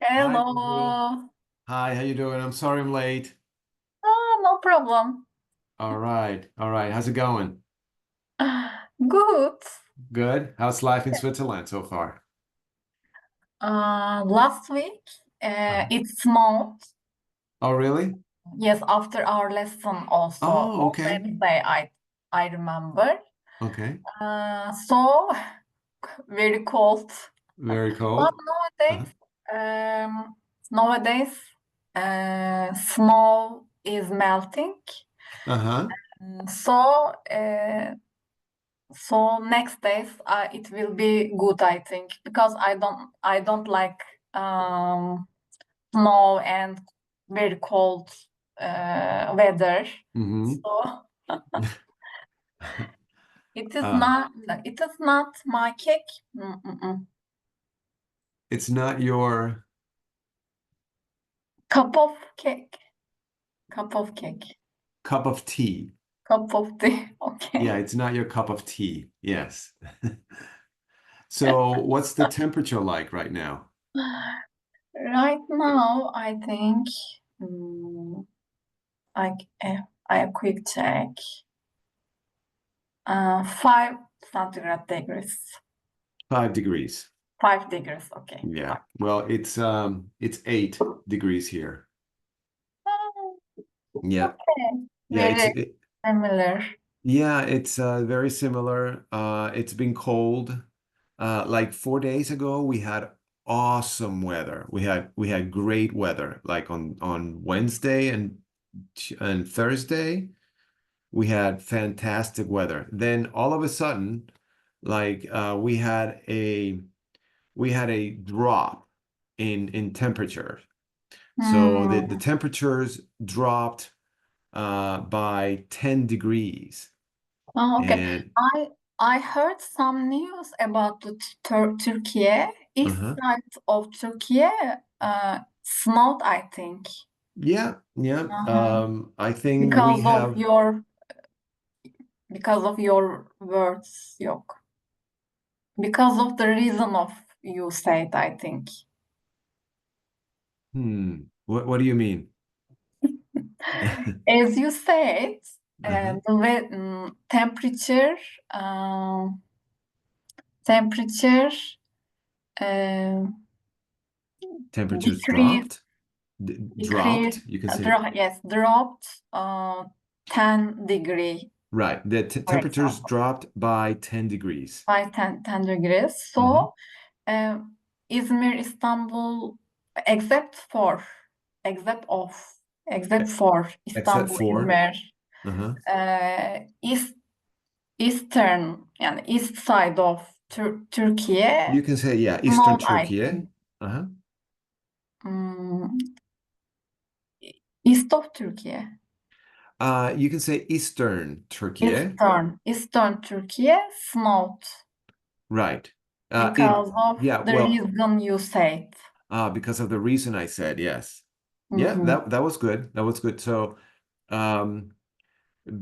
Hi, Duygu. Hello. Hi, how you doing? I'm sorry I'm late. No problem. All right, all right. How's it going? Good. Good. How's life in Switzerland so far? Last week Uh-huh. it snowed. Oh, really? Yes, after our lesson also Oh, on okay. Wednesday, I remember. Okay. So very cold. Very But cold. Uh-huh. nowadays snow is melting. Uh-huh. So next days it will be good, I think, because I don't like snow and very cold weather. Mm-hmm. So it is Uh, not it is not my cake. Mm-mm-mm. it's not your Cup of cake. Cup of cake. cup of tea. Cup of tea. Yeah, Okay. it's not your cup of tea. Yes. So, what's the temperature like right now? Right now, I think mm, I I quick check. 5 centigrade degrees. 5 degrees. 5 degrees. Okay. Yeah. Well, it's 8 degrees here. Oh, Yeah. okay. Yeah, Very similar. yeah, it's very similar. It's been cold. Like 4 days ago, we had awesome weather. We had great weather. Like on Wednesday and Thursday, we had fantastic weather. Then all of a sudden, like we had a drop in temperature. So the Hmm. temperatures dropped by 10 degrees. Oh, okay. And I heard some news about the Turkey. East uh-huh. side of Turkey snowed, I think. Yeah, yeah. Uh-huh. I think we Because of have your words, yok. Because of the reason of you said, I think. what do you mean? As you said, Uh-huh. temperature um, temperature uh, Temperatures decreased dropped. decreased Dropped, you can say. yes, dropped 10 degree, Right. The for temperatures example, dropped by 10 degrees. by 10 degrees. Hmm. So uh, Izmir, Istanbul, except for except of except for Except İstanbul, for, İzmir, uh-huh. east eastern and east side of Turkey, You can say, yeah, Eastern not I Turkey. think. Uh-huh. Mm, east of Turkey. You can say Eastern Turkey. Eastern Turkey snowed Right. because of Yeah, the well, reason you said. because of the reason I said, yes. Yeah, Mhm. that was good. That was good. So, um,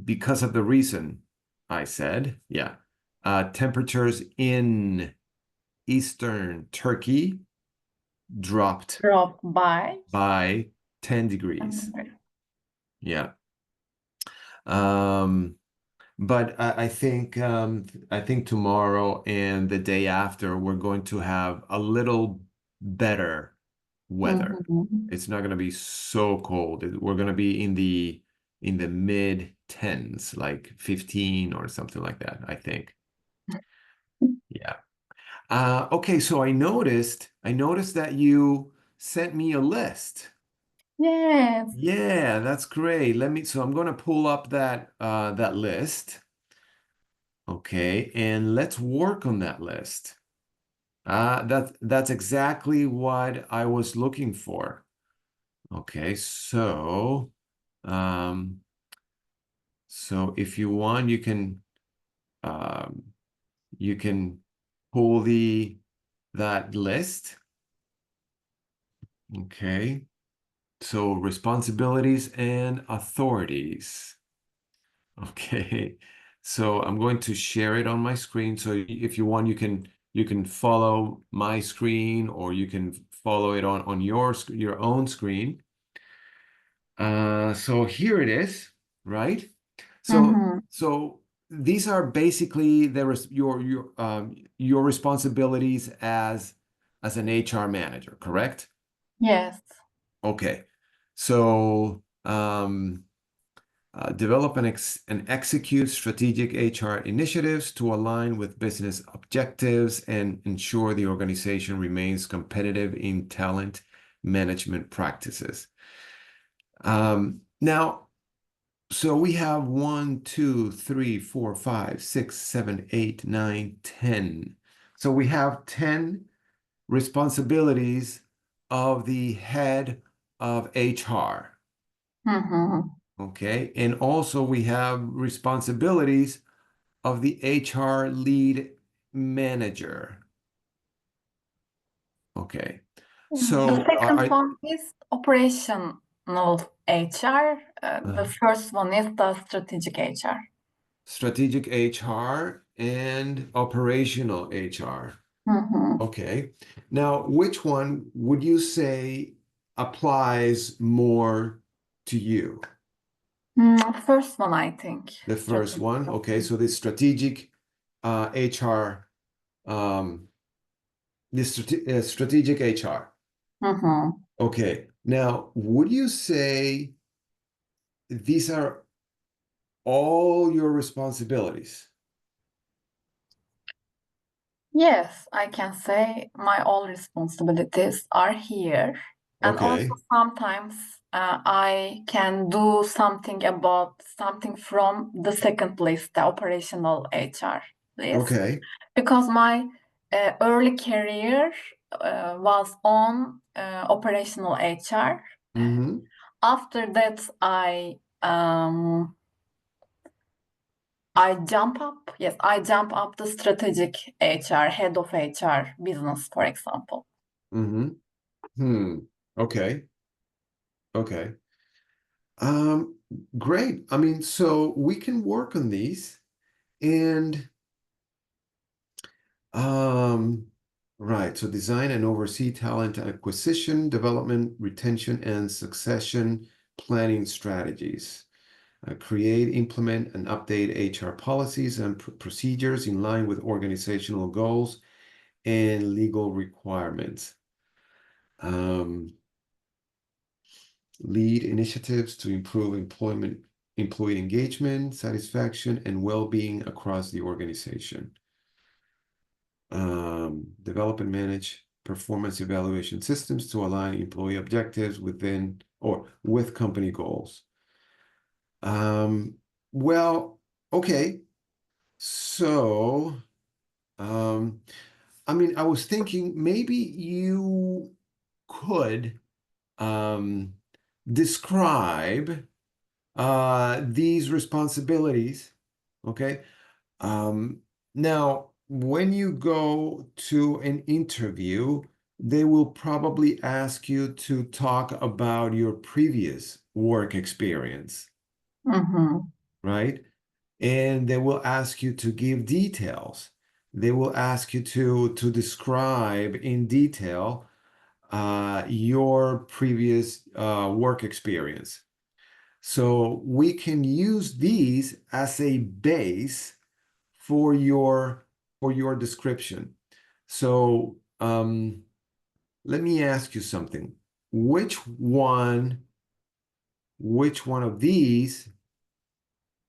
because of the reason I said, yeah, temperatures in Eastern Turkey dropped Dropped by. by 10 degrees. Yeah. Um, but I think tomorrow and the day after we're going to have a little better weather. Mhm. It's not going to be so cold. We're going to be in the mid tens, like 15 or something like that, I think. Yeah. Okay, so I noticed that you sent me a list. Yes. Yeah, that's great. So I'm going to pull up that list. Okay, and let's work on that list. That's exactly what I was looking for. Okay, um, so if you want, um, you can pull that list. Okay, so responsibilities and authorities. Okay, so I'm going to share it on my screen. So if you want, you can follow my screen, or you can follow it on your own screen. So here it is, right? So Mm-hmm. so these are basically your responsibilities as an HR manager, correct? Yes. Okay. So develop and execute strategic HR initiatives to align with business objectives and ensure the organization remains competitive in talent management practices. Now, so we have 1, 2, 3, 4, 5, 6, 7, 8, 9, 10. So we have 10 responsibilities of the head of HR. Mm-hmm. Okay. And also we have responsibilities of the HR lead manager. Okay. The So second one is operational HR. The uh, first one is the strategic HR. strategic HR and operational HR. Mm-hmm. Okay. Now, which one would you say applies more to you? First one, I think. The first Strategic. one. Okay. So the strategic HR, um, strategic HR. Mm-hmm. Okay. Now, would you say these are all your responsibilities? Yes, I can say my all responsibilities are here. And also Okay. sometimes I can do something about something from the second list, the operational HR list, Okay. because my early career was on operational HR. Mm-hmm. After that, I jump up. Yes, I jump up the strategic HR, head of HR business, for example. Mm-hmm. Hmm. Okay. Okay. Um, Great. I mean, so we can work on these and um, right. So design and oversee talent acquisition, development, retention, and succession planning strategies. Create, implement, and update HR policies and procedures in line with organizational goals and legal requirements. Um, Lead initiatives to improve employee engagement, satisfaction, and well-being across the organization. Develop and manage performance evaluation systems to align employee objectives within or with company goals. Um, well, okay. So, um, I mean, I was thinking maybe you could um, describe these responsibilities. Okay. Um, Now, when you go to an interview, they will probably ask you to talk about your previous work experience, Mm-hmm. right? And they will ask you to give details. They will ask you to describe in detail your previous work experience. So we can use these as a base for your description. So let me ask you something. Which one of these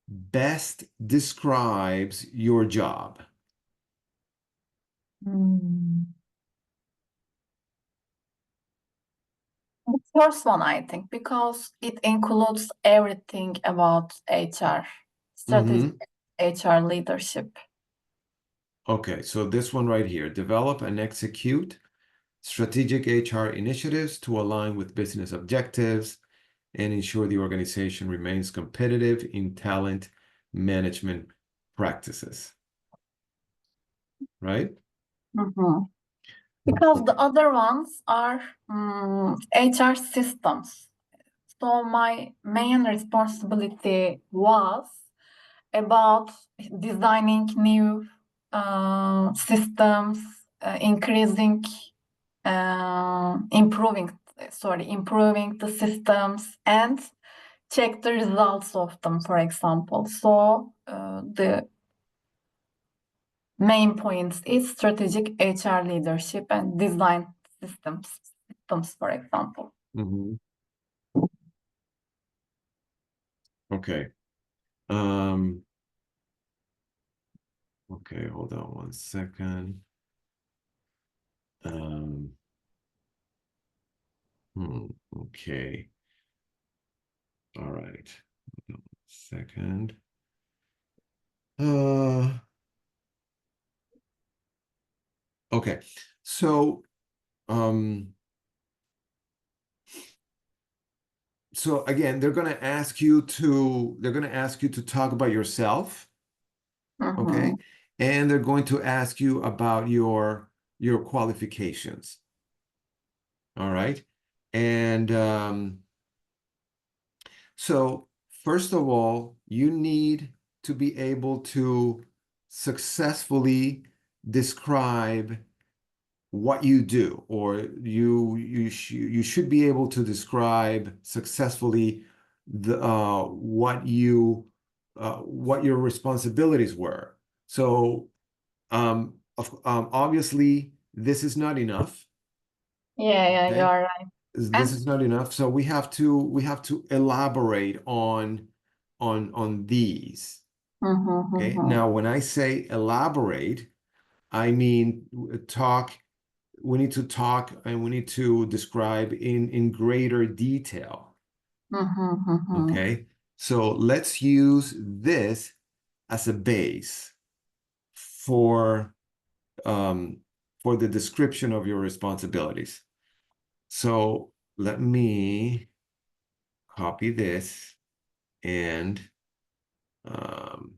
best describes your job? Mm. The first one, I think, because it includes everything about HR, strategic Mm-hmm. HR leadership. Okay, so this one right here, develop and execute strategic HR initiatives to align with business objectives and ensure the organization remains competitive in talent management practices, right? Mm-hmm. Because the Okay. other ones are HR systems. So my main responsibility was about designing new systems, increasing improving the systems and check the results of them, for example. So the main points is strategic HR leadership and design systems, for example. Mhm. Okay. Um, okay, hold on one second. Um, okay. All right. Hold on one second. Uh, okay. So, um, so again, they're going to ask you to talk about yourself, okay? Mhm. And they're going to ask you about your qualifications. All right. And so first of all, you need to be able to successfully describe what you do, or you should be able to describe successfully the what your responsibilities were. So obviously this is not enough. Yeah, you Okay, are right. this And is not enough. So we have to elaborate on these. Okay, mhm. now when I say elaborate, I mean talk. We need to talk and we need to describe in greater detail. Mhm. Okay, so let's use this as a base for um, for the description of your responsibilities. So let me copy this and um,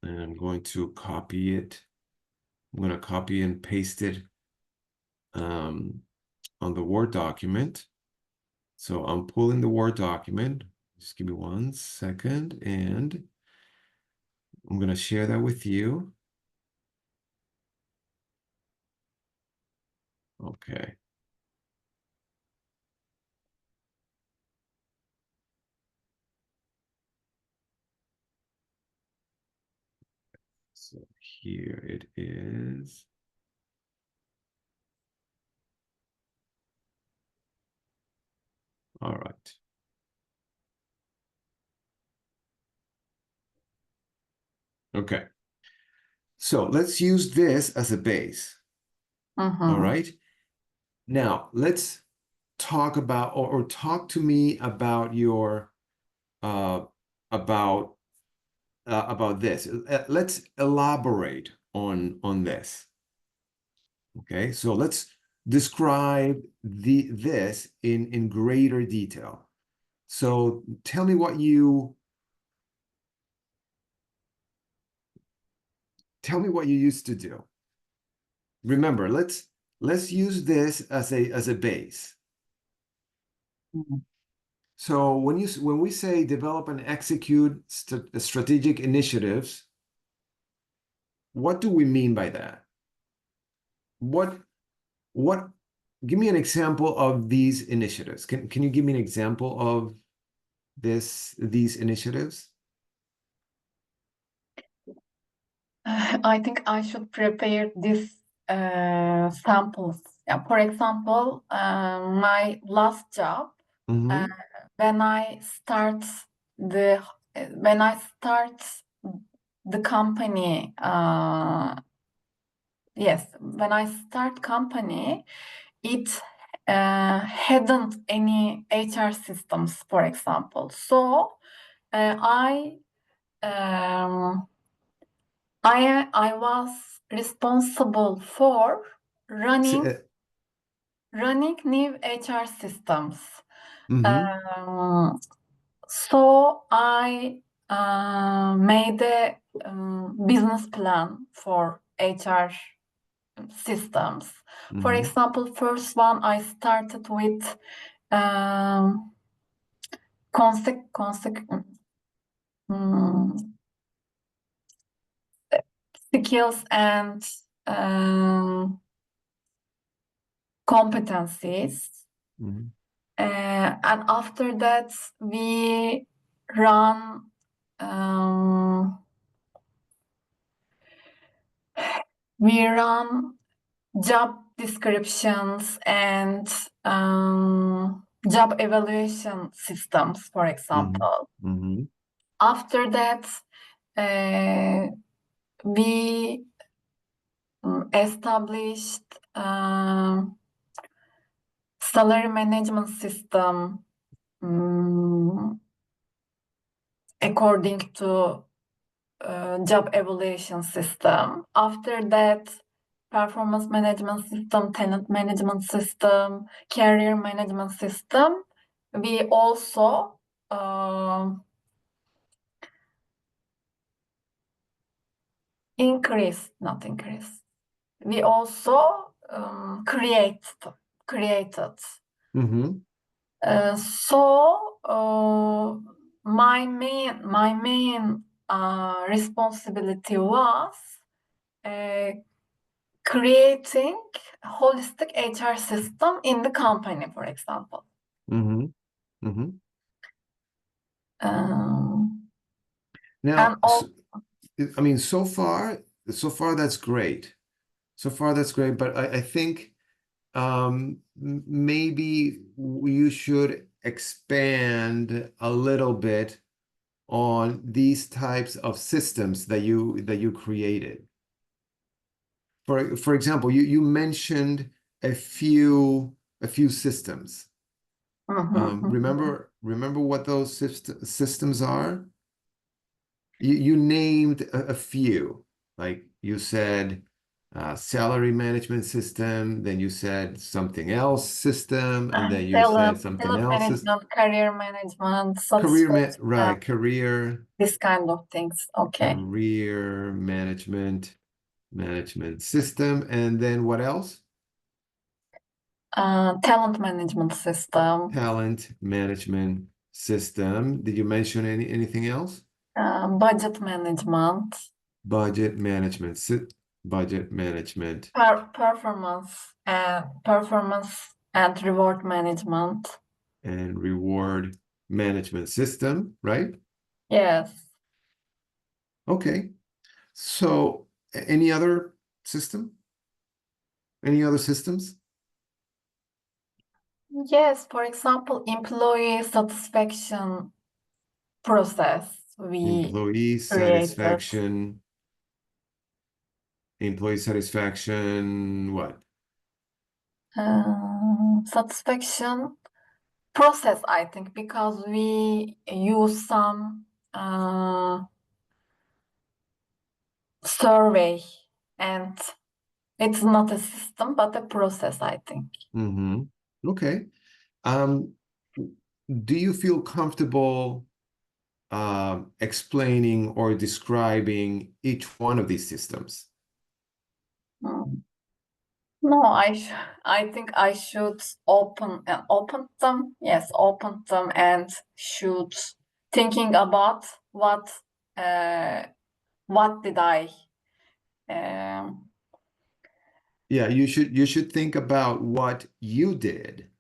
I'm going to copy it. I'm going to copy and paste it um, on the Word document. So I'm pulling the Word document. Just give me 1 second, and I'm going to share that with you. Okay. So here it is. All right. Okay. So let's use this as a base. All Mhm. right. Now let's talk about or talk to me about your uh about about this. Let's elaborate on this. Okay, so let's describe this in greater detail. So tell me what you used to do. Remember, let's use this as a base. Mhm. So when we say develop and execute strategic initiatives, what do we mean by that? What what give me an example of these initiatives. Can you give me an example of these initiatives? I think I should prepare these samples. Yeah, for example, my last job, uh, Mm-hmm. when I start the when I start the company, yes, when I start company, it hadn't any HR systems, for example. So I um, I was responsible for running new HR systems. Mm-hmm. Um, so I made a business plan for HR systems. For Mm-hmm. example, first one I started with um, mm, skills and um, competencies. Mhm. And after that, we run um, we run job descriptions and job evaluation systems, for Mhm. example. Mhm. After that, uh, we established salary management system um, according to job evaluation system. After that, performance management system, talent management system, career management system. We also not increase. We also created. Mhm. So my main responsibility was uh, creating holistic HR system in the company, for example. Mhm. Mhm. Um, and Now, all, I mean, so far that's great. So far that's great, but I think maybe you should expand a little bit on these types of systems that you created. For example, you mentioned a few systems. Mhm, mhm. Remember what those systems are? You named a few, like you said, salary management system, then you said something else system, and then you said something Talent else system. management, career management, satisfaction, Right, this kind of things. Okay. career management system, and then what else? Talent management system, Talent management system. Did you mention anything else? budget management, Budget management, budget management performance and reward management. and reward management system, right? Yes. Okay. So any other system? Any other systems? Yes, for example, employee satisfaction process we Employee created. satisfaction, employee satisfaction, what? Satisfaction process, I think, because we use some survey and it's not a system but a process, I think. Mm-hmm. Okay. Um, do you feel comfortable explaining or describing each one of these systems? Mm. No, I think I should open them. Yes, open them and should thinking about uh, what did I um, Yeah, you should think about what you did.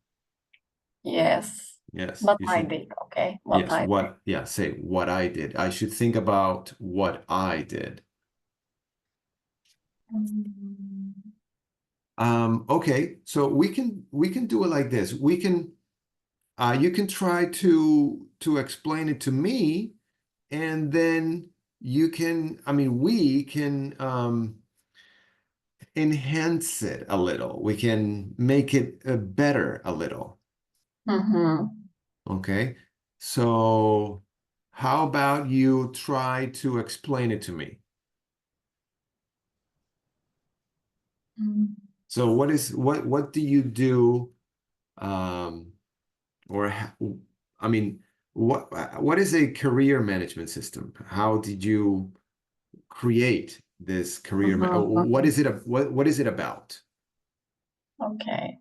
yes, Yes, what you I should. did. Okay, what Yes, I did. what, yeah, say what I did. I should think about what I did. Mm. Okay, so we can do it like this. We can you can try to explain it to me, and then you can, I mean, we can enhance it a little. We can make it better a little. Mhm. Okay. So how about you try to explain it to me? Mm. So what do you do um or I mean what is a career management system? How did you create this career Mhm, what mhm. is it what is it about? Okay.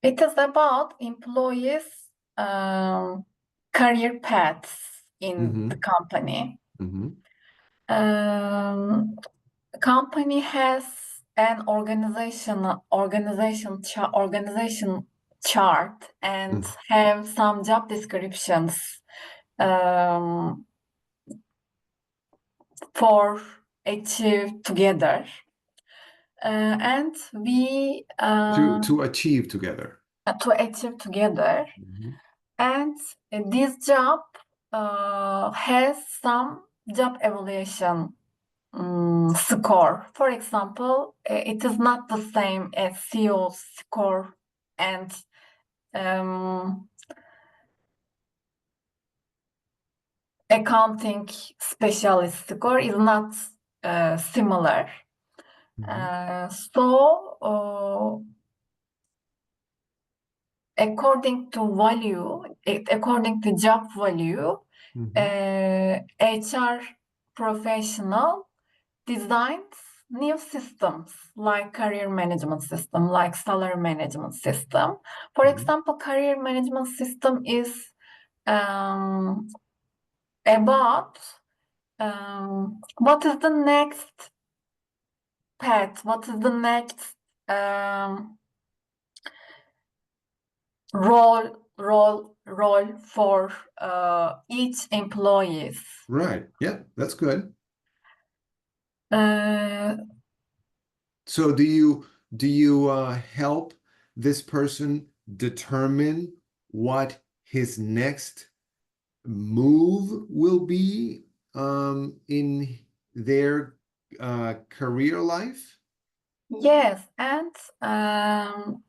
It is about employees' um, career paths in the Mm-hmm. company. Mm-hmm. Um, Company has an organization chart and Mm. have some job descriptions um, for achieve together. And we To achieve together. to achieve together. Mhm. And this job has some job evaluation score. For example, it is not the same as CEO score and um, accounting specialist score is not similar. Mhm. According to value, according to job value, Mhm. HR professional designs new systems like career management system, like salary management system. For Mhm. example, career management system is um, about what is the next path, what is the next um, role for each employees. Right. Yeah, that's good. Uh, So do you help this person determine what his next move will be in their career life? yes, and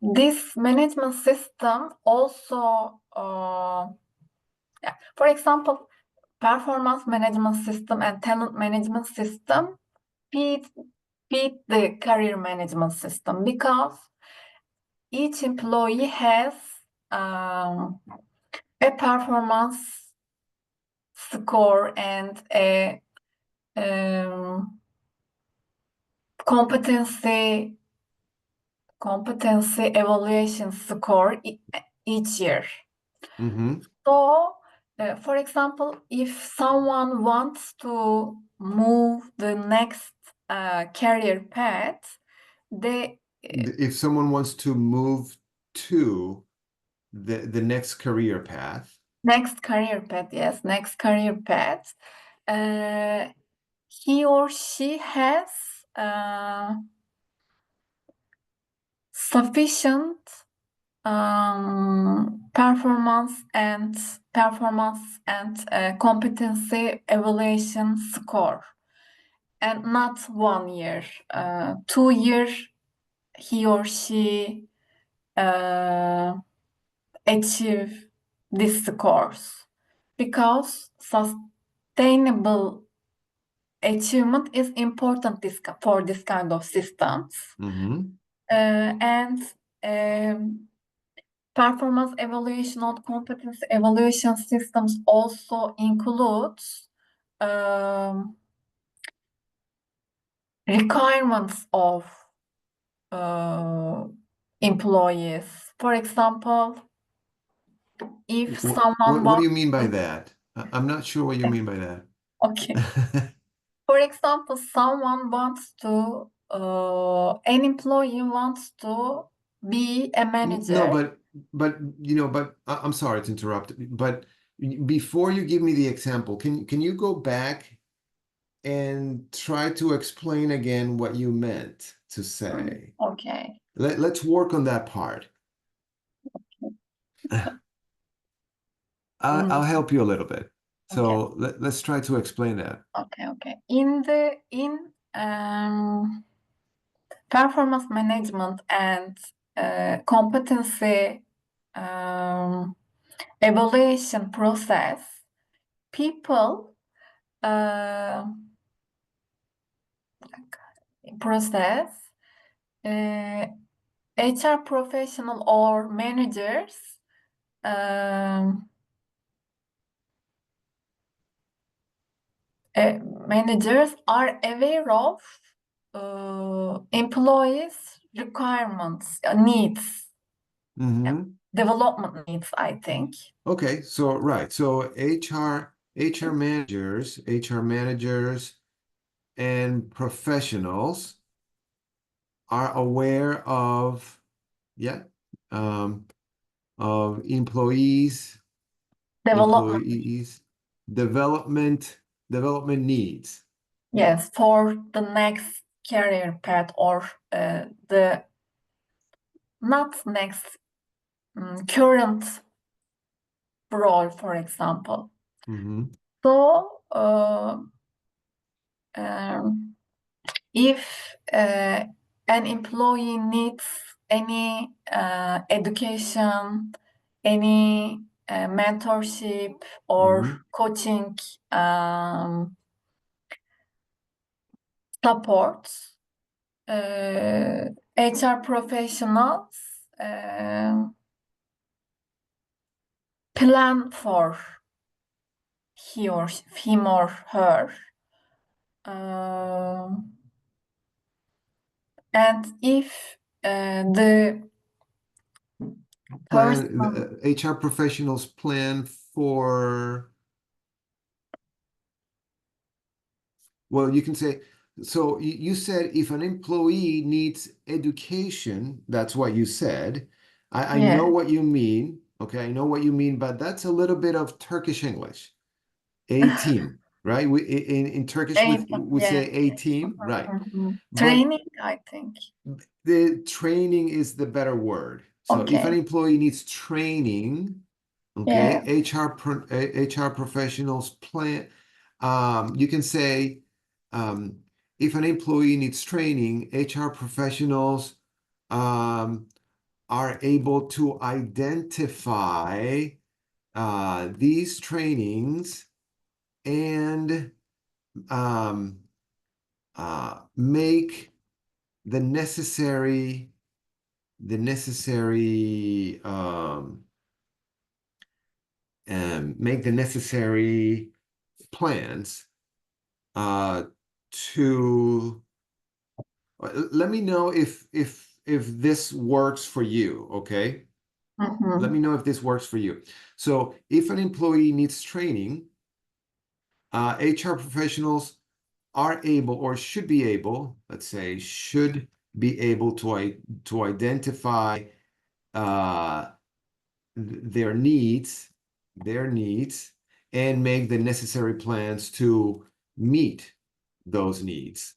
this management system also, yeah, for example, performance management system and talent management system feed, feed the career management system because each employee has um, a performance score and a competency evaluation score each year. Mm-hmm. So, for example, if someone wants to move the next career path, the If someone wants to move to the next career path. next career path, yes, next career path, uh, he or she has sufficient performance and competency evaluation score, and not 1 year, 2 year he or she achieve these scores because sustainable achievement is important for this kind of systems. Mm-hmm. And performance evaluation or competence evaluation systems also includes requirements of uh, employees. For example, if someone What do wants you mean by to, that? I'm not sure what you mean by okay, that. for example, someone wants to, an employee wants to be a No, manager. but but I'm sorry to interrupt, but before you give me the example, can you go back and try to explain again what you meant to say? Okay. Let's work on that part. I'll Mm, help you a little bit. okay. So let's try to explain that. Okay. In performance management and competency um, evaluation process, people uh, process HR professional or managers um, managers are aware of employees' requirements, needs, Hmm. development needs, I think. Okay, so right. So HR managers and professionals are aware yeah, um, of Development. employees development development needs. Yes, for the next career path or the not next current role, for example. Mhm. So, um, if an employee needs any education, any mentorship or Mhm. coaching support, HR professionals plan for him or her. And if the person, HR professionals plan for, well, you can say, so you said if an employee needs education, that's what you said. I know yeah, what you mean. Okay, I know what you mean, but that's a little bit of Turkish English. A team, right? In Turkish we yeah, say a team, right? But training, I think. the training is the better word. So if an Okay, employee needs training, okay, yeah. HR professionals plan. You can say um, if an employee needs training, HR professionals um, are able to identify these trainings and um, make the necessary and make the necessary plans uh, to let me know if this works for you, okay? Let me Mhm. know if this works for you. So if an employee needs training, HR professionals are able or should be able, let's say, should be able to identify uh, their needs, and make the necessary plans to meet those needs.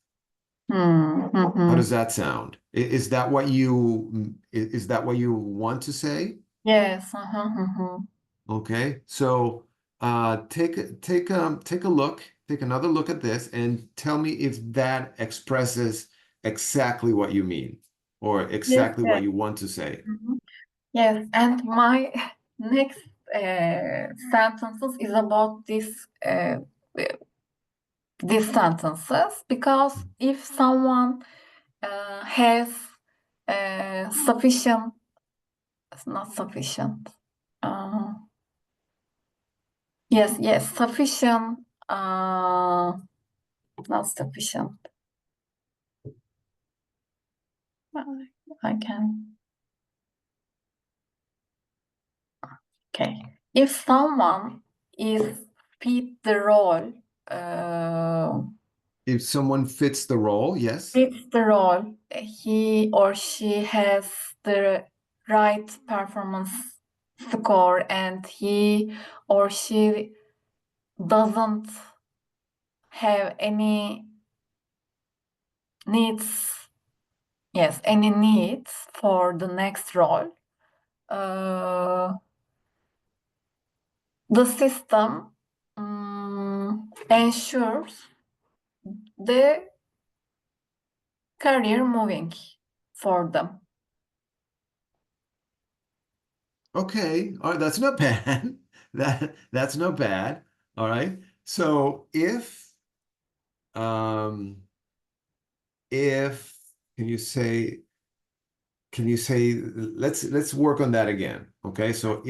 How does Mhm. that sound? Is that what you want to say? Yes. Mhm. Okay, so take another look at this and tell me if that expresses exactly what you mean or Yes, exactly what yes. you want to say. Mhm. Yes, and my next sentences is about these sentences because if someone has sufficient, not sufficient, uh, yes, sufficient, not sufficient. I can, okay. If someone is fit the role, uh, If someone fits the role, yes. fits the role, he or she has the right performance score and he or she doesn't have any needs, yes, any needs for the next role, the system ensures the career moving for them. Okay, all right, that's not bad. That's not bad. All right. So if can you say let's work on that again. Okay. So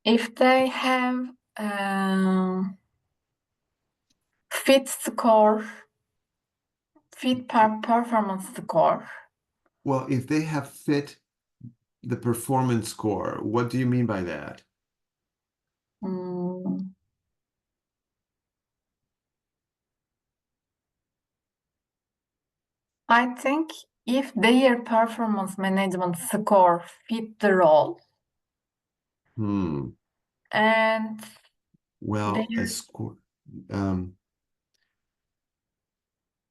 If they have fit score, performance score, if they have fit the performance score, what do you mean by that? mm, I think if their performance management score fit the role Hmm. and Well, a their score. Um,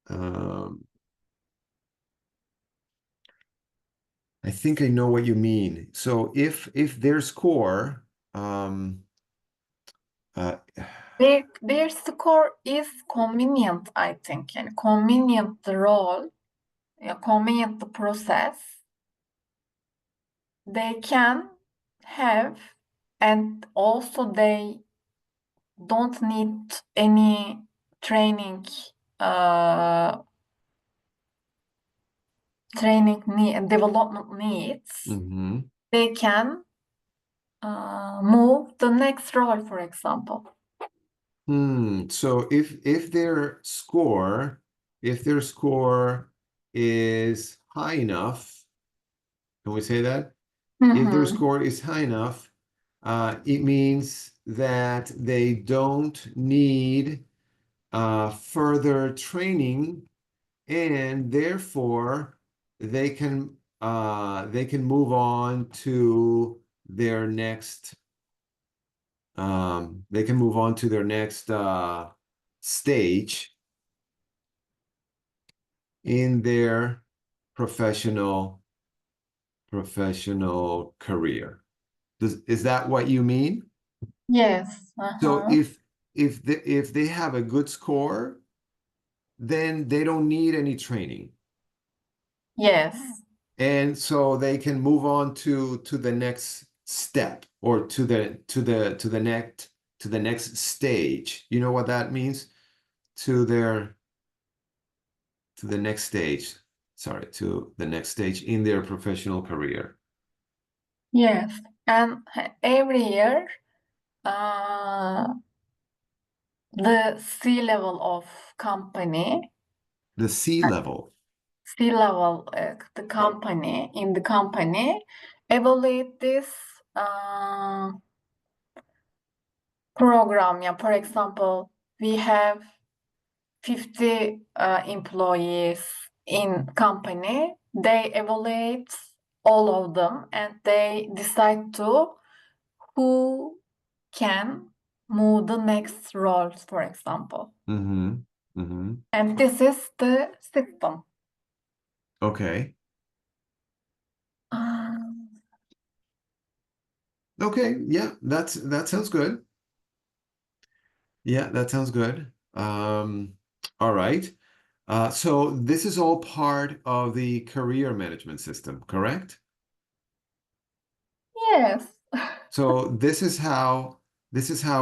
um, I think I know what you mean. So if their score, uh, their score is convenient, I think, and convenient the role, convenient the process, they can have, and also they don't need any training, uh, development needs. mhm. They can move the next role, for example. So if their score is high enough, can we say that? If their Mm-hmm. score is high enough, it means that they don't need further training, and therefore they can move on to their next they can move on to their next stage in their professional career. Is that what you mean? Yes. So Uh-huh. if they have a good score, then they don't need any training. Yes. And so they can move on to the next step or to the next stage. You know what that means? To their to the next stage. Sorry, to the next stage in their professional career. Yes. And every year, uh, the C-level of company, The C level. C-level, the company in the company, evaluate this uh, program. Yeah, for example, we have 50 employees in company. They evaluate all of them and they decide to who can move the next roles, for example. Mm-hmm. Mm-hmm. And this is the system. Okay. Um, Okay. Yeah, that sounds good. Yeah, that sounds good. All right. So this is all part of the career management system, correct? yes. So this is how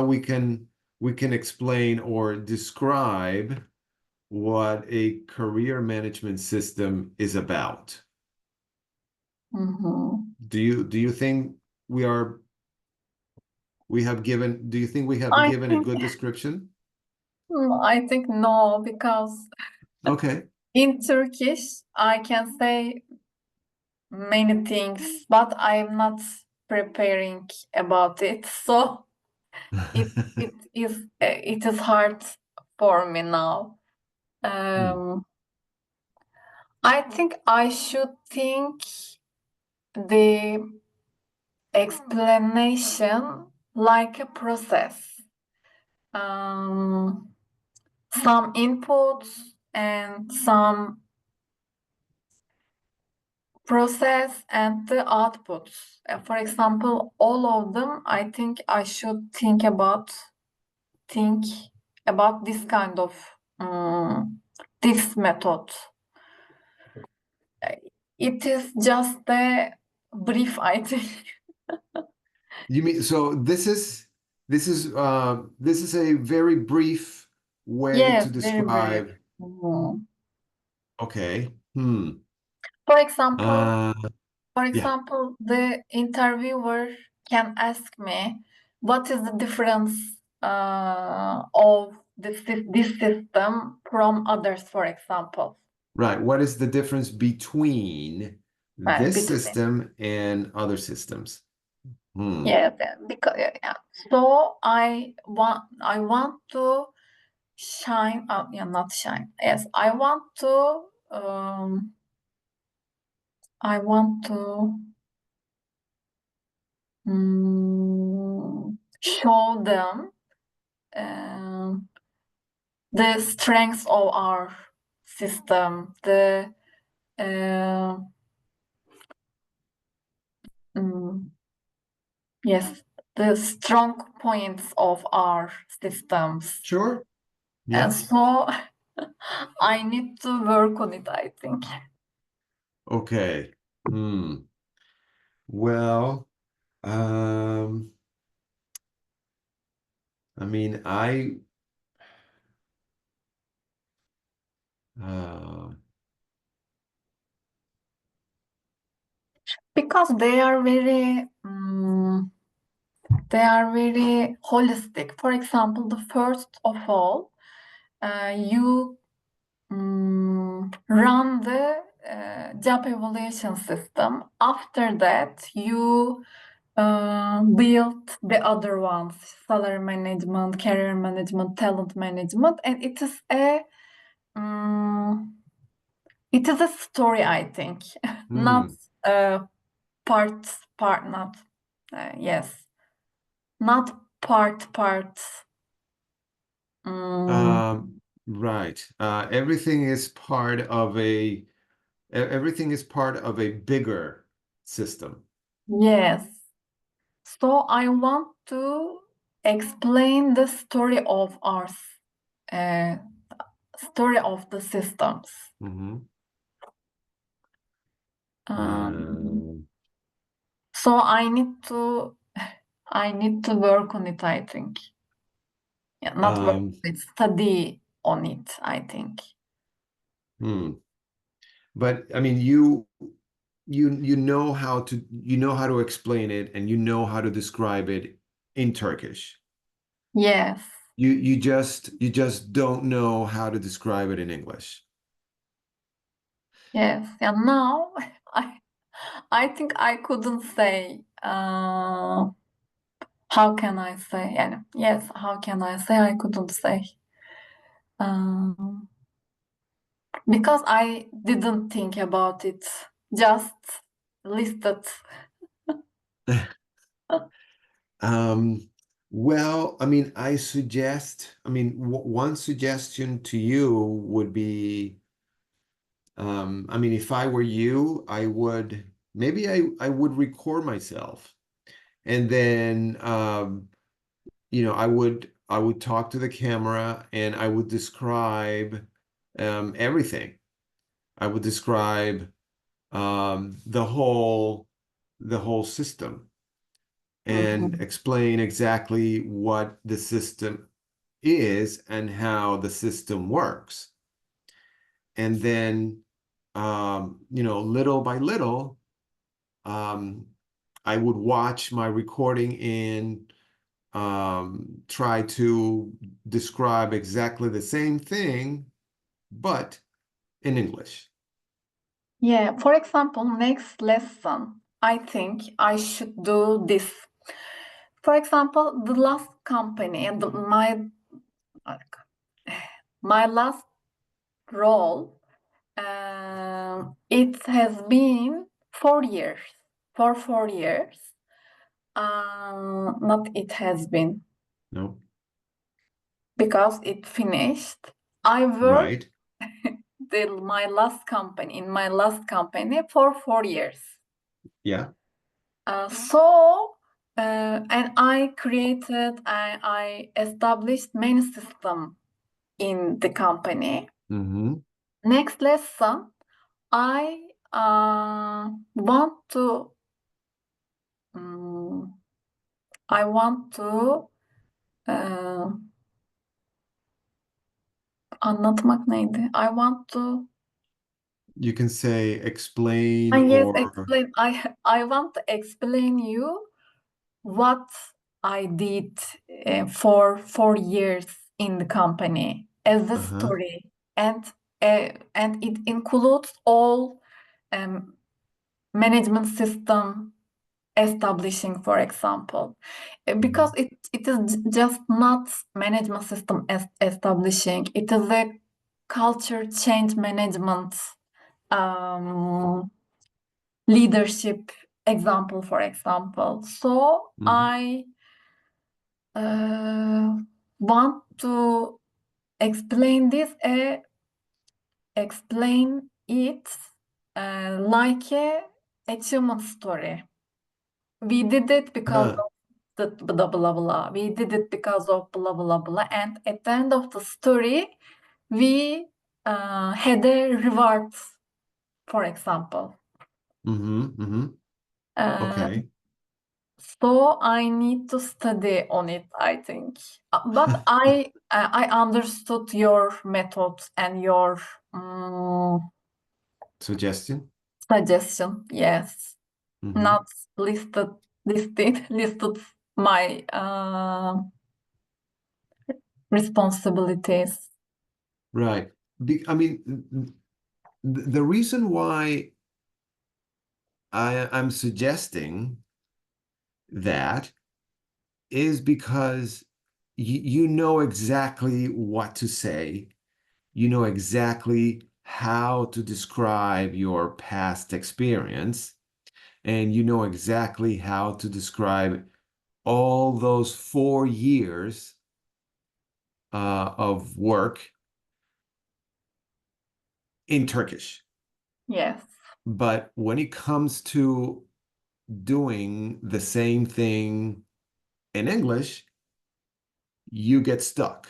we can explain or describe what a career management system is about. Mhm. Do you think we are we have given do you think we have I given a think good description? I think no, because Okay. in Turkish I can say many things, but I'm not preparing about it. So it it is hard for me now. Hmm. I think I should think the explanation like a process. Um, some inputs and some process and the outputs. For example, all of them, I think I should think about this kind of this method. It is just a brief, I think. You mean so this is a very brief way Yes, to very brief. describe. Mhm. Okay. Hmm. For example, Uh For yeah. example, the interviewer can ask me, what is the difference of this system from others, for example, Right. What is the difference between this between. system and other systems? Hmm. Yeah, because yeah. So I want to shine, yeah, not shine. Yes, I want to. um, I want to show them um, the strengths of our system, the uh, mm, yes, the strong points of our systems. Sure. And Yeah. so I need to work on it, I think. Okay. Hmm. Well, um, I mean, uh, Because they are very holistic. For example, the first of all, you run the job evaluation system. After that, you build the other ones: salary management, career management, talent management, and um, it is a story, I think, not hmm. uh, part not yes, not part. Mm, Right. Everything is part of a bigger system. yes. So I want to explain the story of our uh, story of the systems. Hmm. Um, Um, so I need to work on it, I think. Yeah, not work, um, study on it, I think. hmm. But I mean, you know how to explain it and you know how to describe it in Turkish. Yes, You just don't know how to describe it in English. yes. Yeah, now I I think I couldn't say how can I say? Yani, yes, how can I say? I couldn't say. Um, because I didn't think about it. Just listed. Well, I mean, w one suggestion to you would be, I mean, if I were you, I would record myself and then, I would talk to the camera and I would describe, everything. I would describe, the whole system and Mhm. explain exactly what the system is and how the system works. And then, little by little, um, I would watch my recording and try to describe exactly the same thing, but in English. Yeah, for example, next lesson, I think I should do this. For example, the last company and my last role, it has been 4 years. For 4 years, not it has been No, because it finished. I worked right. my last company in my last company for 4 years. Yeah. And I established many systems in the company. Hmm. Next lesson, I want to um, I want to uh, anlatmak neydi? I want to You can say explain yes, or explain. I want to explain you what I did for 4 years in the company as a uh-huh. story, and it includes all um, management system establishing, for example. Because Mhm. it is just not management system establishing, it is a culture change management. um, leadership example, for example. So Hmm. I uh, want to explain explain it like a achievement story. We did it because Uh, of the blah blah blah. We did it because of blah blah blah. And at the end of the story, we had a reward, for example. hmm. Uh, Okay. so I need to study on it, I think. But I understood your methods and your Suggestion. suggestion. Yes, Hmm. not listed my responsibilities. Right. I mean, the reason why I'm suggesting that is because you know exactly what to say. You know exactly how to describe your past experience, and you know exactly how to describe all those 4 years of work in Turkish. Yes. But when it comes to doing the same thing in English, you get stuck,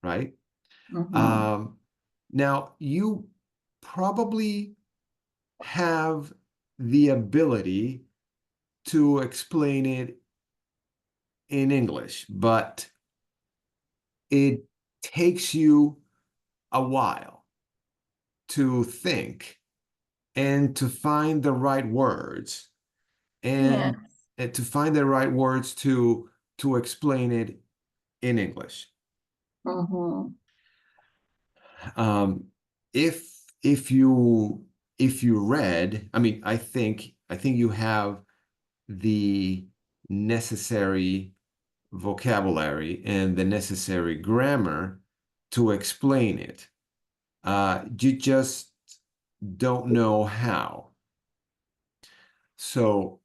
right? Mhm. Um, Now, you probably have the ability to explain it in English, but it takes you a while to think and to find the right words Yeah. and to find the right words to explain it in English. Mhm. Um, if you read, I mean, I think you have the necessary vocabulary and the necessary grammar to explain it. You just don't know how. So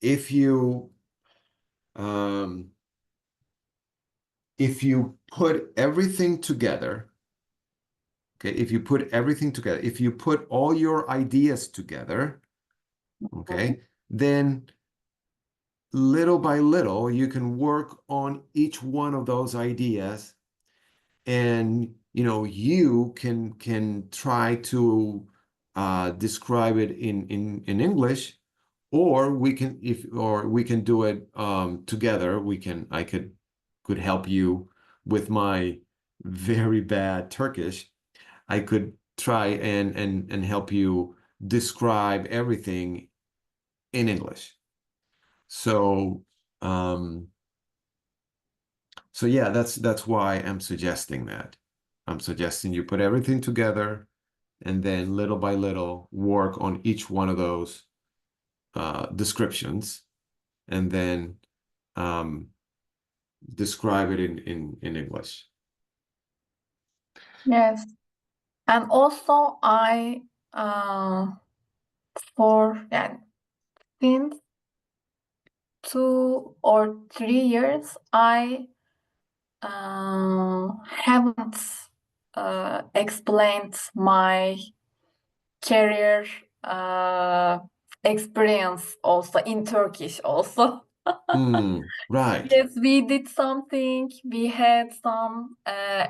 if you um, if you put everything together, okay, if you put everything together, if you put all your ideas together, okay, then little by little you can work on each one of those ideas, and you can try to describe it in English, or we can do it together. I could help you with my very bad Turkish. I could try and help you describe everything in English. So um, so yeah, that's why I'm suggesting that. I'm suggesting you put everything together and then little by little work on each one of those descriptions, and then um, describe it in English. Yes. And also I uh, for yeah, since 2 or 3 years I haven't explained my career uh, experience also in Turkish also. Right. Yes, we did something. We had some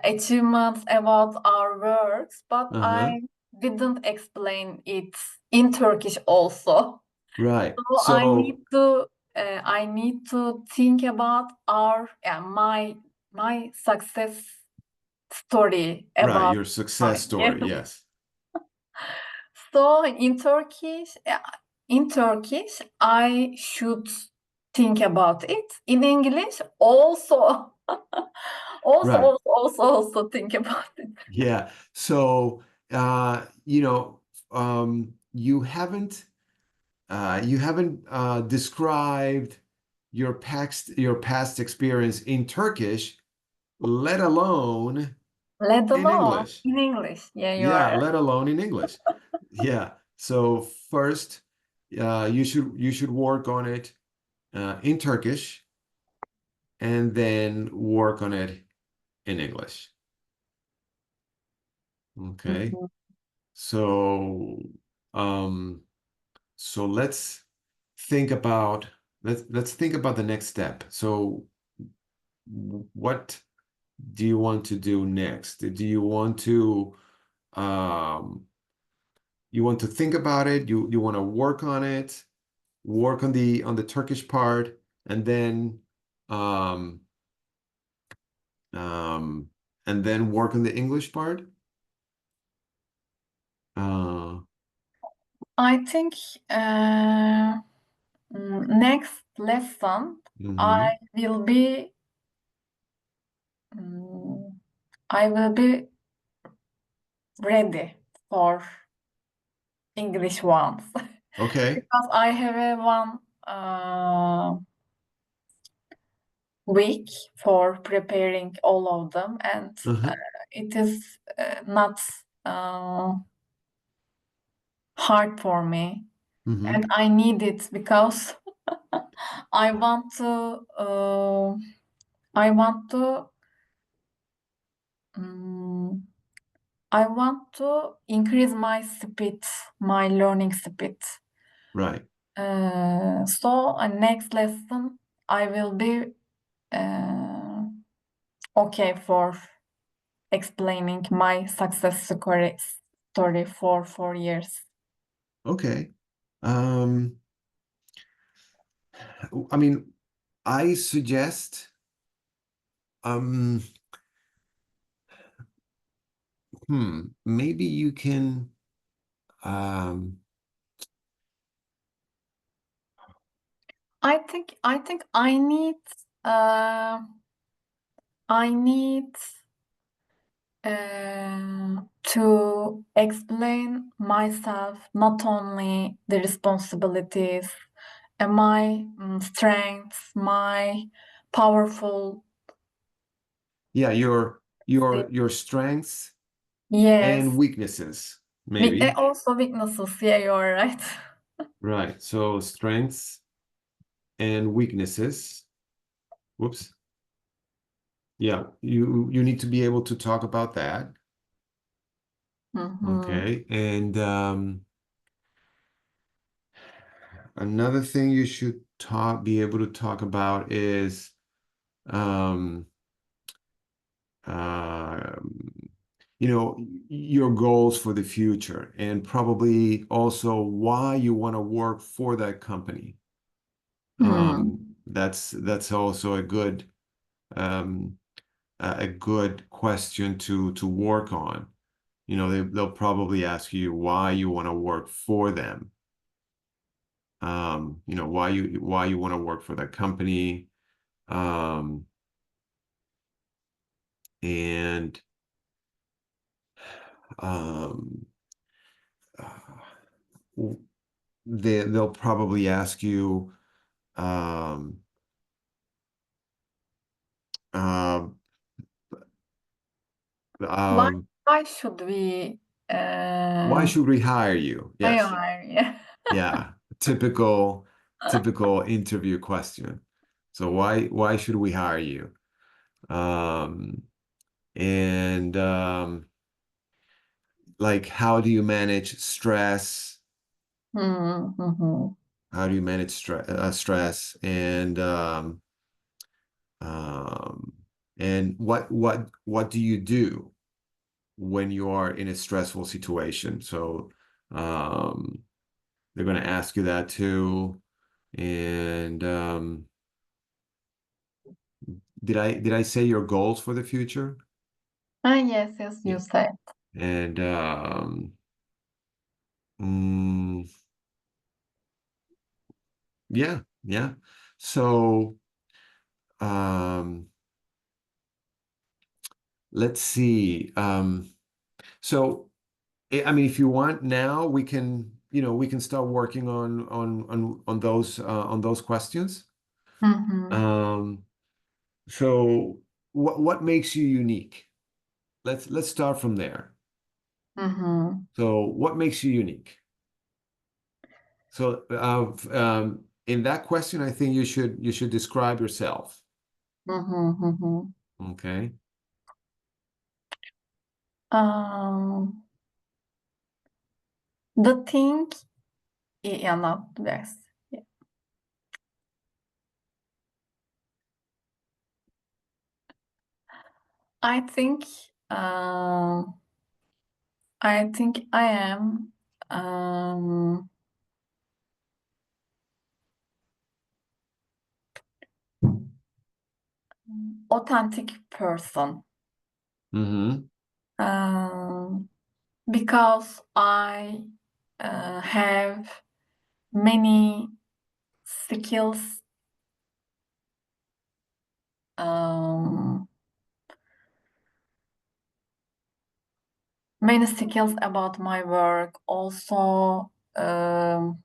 achievements about our works, but Uh-huh. I didn't explain it in Turkish also. Right. So So, I need to think about our my success story right, about your success my yes. story, yes. So in Turkish, I should think about it. In English, also, Right. also think about it. Yeah. So, you haven't described your past experience in Turkish, let alone Let in alone English. in English. Yeah, you Yeah, are. let alone in English. Yeah. So first, you should work on it in Turkish and then work on it in English. Okay. Mhm. So um so think about let's think about the next step. So what do you want to do next? Do um you want to think about it? You want to work on it? Work on the Turkish part, and um um then work on the English part. Uh, I think next lesson mhm. I will be mm, I will be ready for English ones Okay. because I have a one week for preparing all of them, and Uh-huh. it is not hard for me, and Hmm. I need it because I want to I want to um, I want to increase my speed, my learning speed. Right. So next lesson I will be uh, okay for explaining my success story for 4 years. Okay. Um, I mean, I suggest, um, maybe you can, um, I think uh, I need to explain myself, not only the responsibilities and my strengths, my powerful. yeah, your strengths and Yes, weaknesses, maybe. also weaknesses. Yeah, you're right. Right. So strengths and weaknesses. Whoops. Yeah, you need to be able to talk about that. Mhm. Okay. And another thing you should be able to talk about is um um your goals for the future, and probably also why you want to work for that company. That's also um, a good question to work on. They'll probably ask you why you want to work for them. Why you want to work for that company. Um, and um, they'll probably ask you um, uh, Why um, why should we why uh, should we hire you? Yes. hire? Yeah. Yeah. Typical interview question. So why should we hire you? Um, and like, how do you manage stress? Mm-hmm. How do you manage stress? Um, and what do you do when you are in a stressful situation? So um, they're going to ask you that too. And did I say your goals for the future? Ah, yes, yes, Yeah. you said. And mm, yeah, yeah. So um, let's see. I mean, if you want now, we can start working on those questions. Mm-hmm. Um, so what makes you unique? let's start from there. Mm-hmm. So what makes you unique? So in that question, I think you should describe yourself. Mm-hmm. Mm-hmm. Okay. Um, the thing, yeah, not the best. Yeah. I think, um, I think I am um, authentic person. Mm-hmm. Um, because I have many skills, um, many skills about my work. Also, um,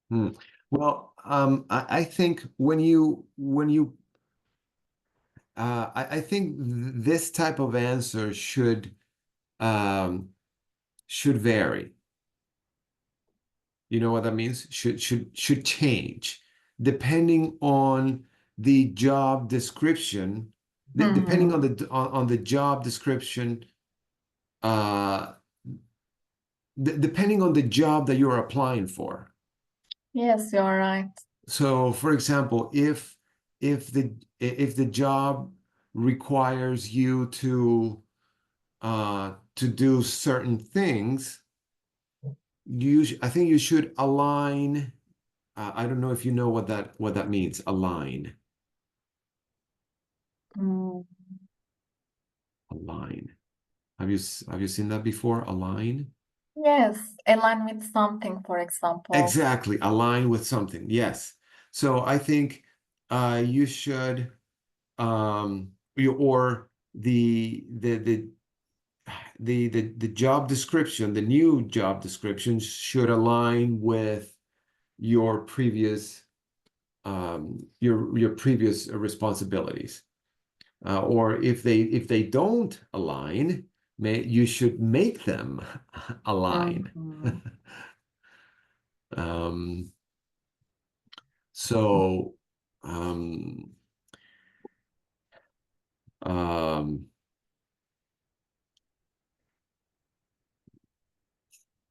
Hmm. Well, I think I think this type of answer um, should vary. You know what that means? Should change depending on the job description. Depending on mhm. the job description, uh, depending on the job that you're applying for. Yes, you're right. So, for example, if the job requires you to do certain things, I think you should align. I don't know if you know what that means. Align, Mm, align. Have you seen that before? Align. yes, align with something, for example. Exactly, align with something. Yes. So I think you should or the job description, the new job description should align with your previous your previous responsibilities. Or if they don't align, you should make them align. Mhm. Um, so um, um,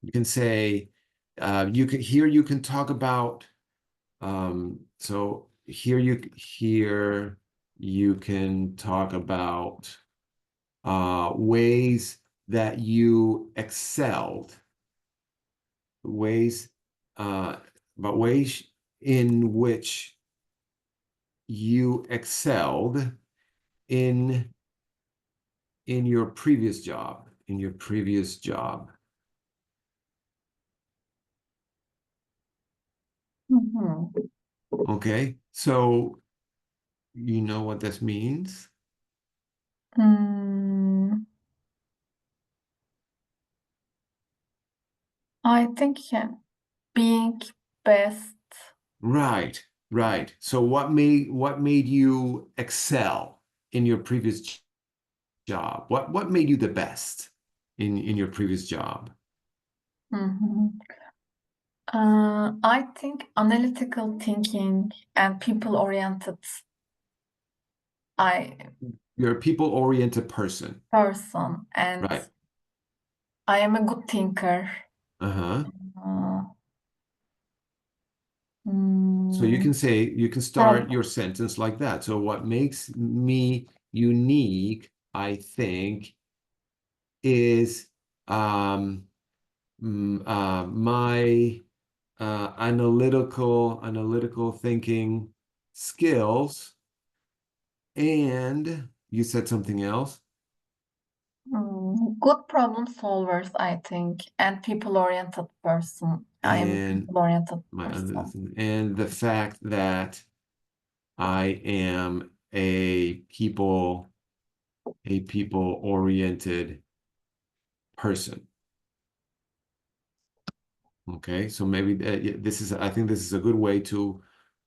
you can say you can talk about so here you can talk about ways that you excelled, ways uh, but ways in which you excelled in your previous job, Mhm. Okay, so you know what this means? Mm, I think being best. Right, right. So what made you excel in your previous job? What made you the best in your previous job? Mhm. I think analytical thinking and people-oriented I You're a people-oriented person, person, and right? I am a good thinker. Uh-huh. Uh, So you mm, can say you can start your sentence like that. So what makes me unique, I think, is um, my analytical thinking skills. And you said something else. good problem solvers, I think, and people-oriented person. I am a And people-oriented my other person. thing, and the fact that I am a people. a people-oriented person. Okay, so maybe this is, I think this is a good way to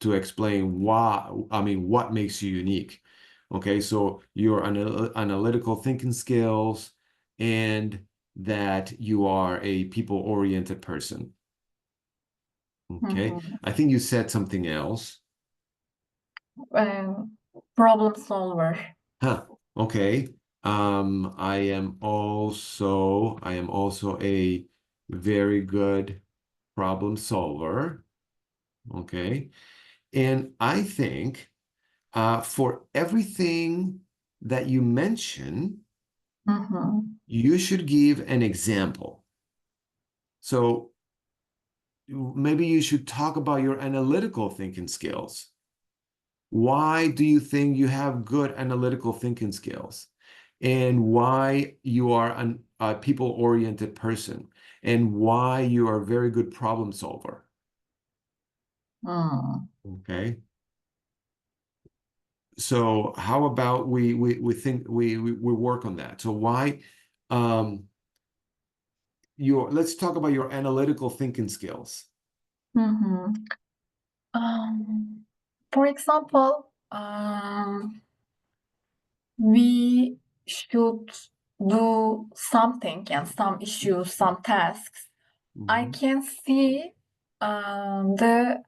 explain why, I mean, what makes you unique. Okay, so your analytical thinking skills and that you are a people-oriented person. Okay, Mhm. I think you said something else. Um, Problem solver. Huh. Okay. I am also a very good problem solver. Okay. And I think for everything that you mention, Mhm. you should give an example. So maybe you should talk about your analytical thinking skills. Why do you think you have good analytical thinking skills? And why you are a people-oriented person? And why you are a very good problem solver? Mm. Okay. So how about we think we work on that. So why um your let's talk about your analytical thinking skills. Mhm. For example, we should do something and some issues, some tasks. I Mhm. can see the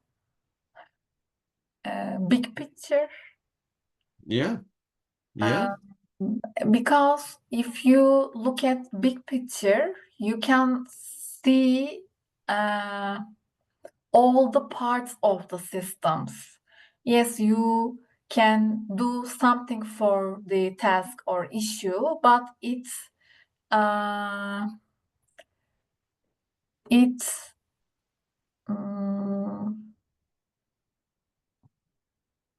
big picture. Yeah, yeah. Uh, because if you look at big picture, you can see uh, all the parts of the systems. Yes, you can do something for the task or issue, but uh, it's um,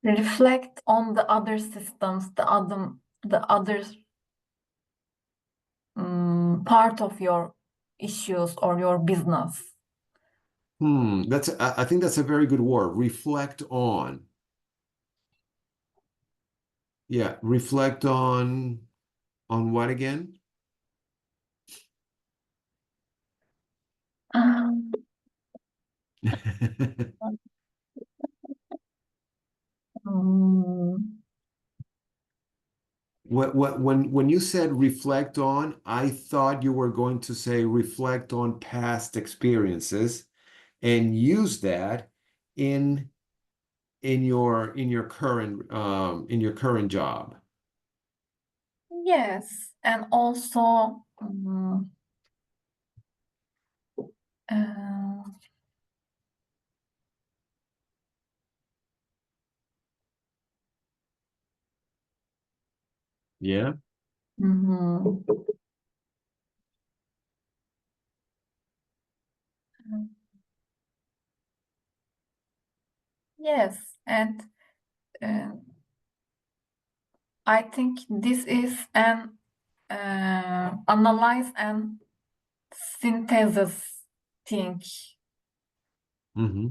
reflect on the other systems, the other part of your issues or your business. That's I think that's a very good word. Reflect on. Yeah, reflect on what again? Um, um, When you said reflect on, I thought you were going to say reflect on past experiences and use that in in your current job. yes, and also uh, Yeah. mhm. Yes, and uh, I think this is an analyze and synthesis thing. Hmm.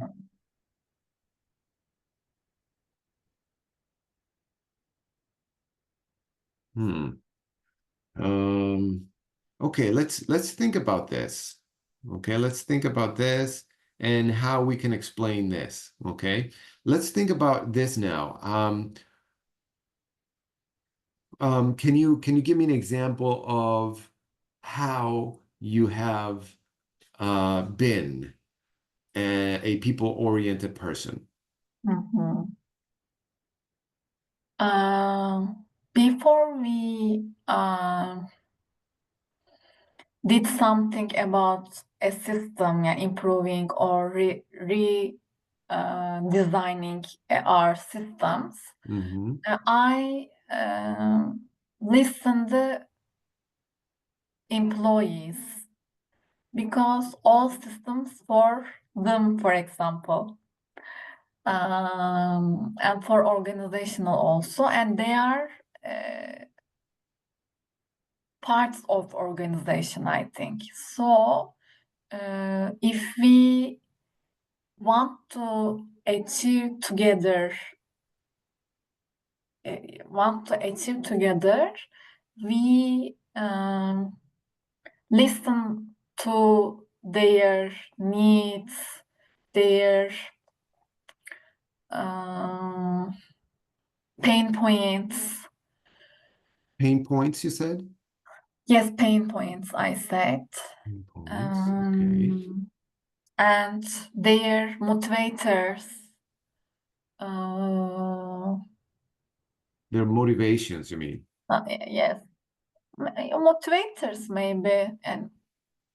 Hmm. Um, okay, let's think about this. Okay, let's think about this and how we can explain this. Okay, let's think about this now. Can you give me an example of how you have been a people-oriented person? Mhm. Before we did something about a system, yeah, improving or designing our systems, Hmm. I listened the employees because all systems for them, for example, and for organizational also, and they are parts of organization, I think. So if we want to achieve together, want to achieve together, we listen to their needs, their um, pain points. Pain points, you said? Yes, pain points, I said. Pain points. Okay. Um, and their motivators. Uh, Their motivations, you mean? yes, motivators maybe, and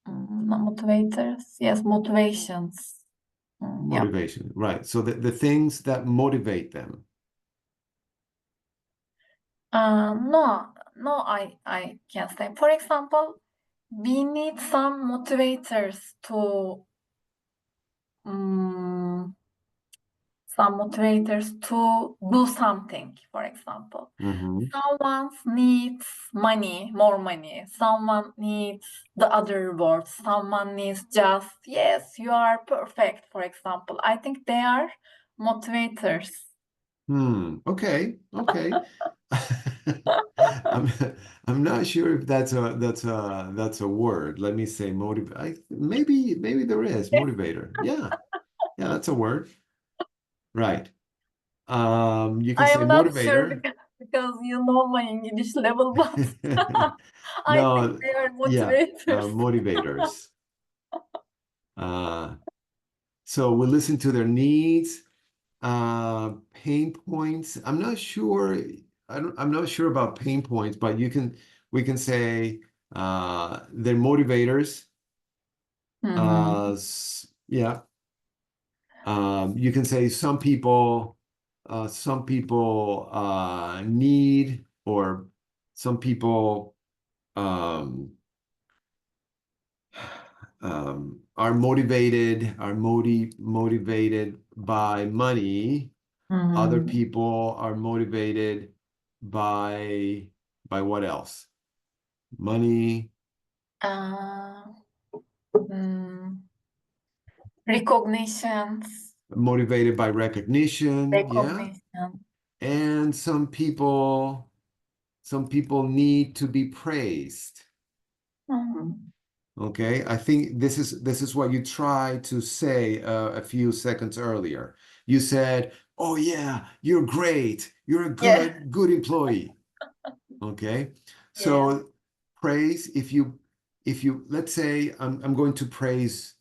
not motivators. Yes, motivations. Yeah. Motivation, right. So the things that motivate them. No, I can say. For example, we need some motivators to um, do something. For example, Hmm. someone needs money, more money. Someone needs the other rewards. Someone needs just yes, you are perfect. For example, I think they are motivators. Okay. Okay. I'm I'm not sure if that's a word. Let me say maybe there is motivator. Yeah. Yeah, that's a word. Right. You can I say am not sure motivator. because you know my English level, but I think No, they are yeah, motivators. motivators. Uh, so we listen to their needs, pain points. I'm not sure about pain points, but we can say they're motivators. Mhm. Yeah. You can say some people need, or some people um, motivated by money. Other Hmm. people are motivated by what else? Money, Uh, mm, recognitions, motivated by recognition, yeah. recognition. And some people need to be praised. Mhm. Okay, I think this is what you tried to say a few seconds earlier. You said, "Oh yeah, you're great. You're a Yeah, good employee." Okay, yeah. so praise. If you let's say I'm going to praise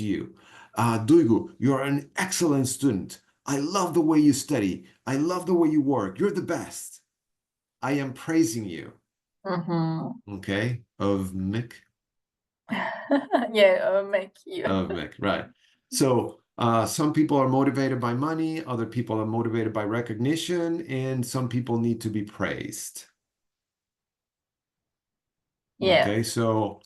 you, Duygu. You're an excellent student. I love the way you study. I love the way you work. You're the best. I am praising you. Mhm. Okay, of Mick. Yeah, make you. Of Mick, right. So some people are motivated by money, other people are motivated by recognition, and some people need to be praised. Yes. Okay, so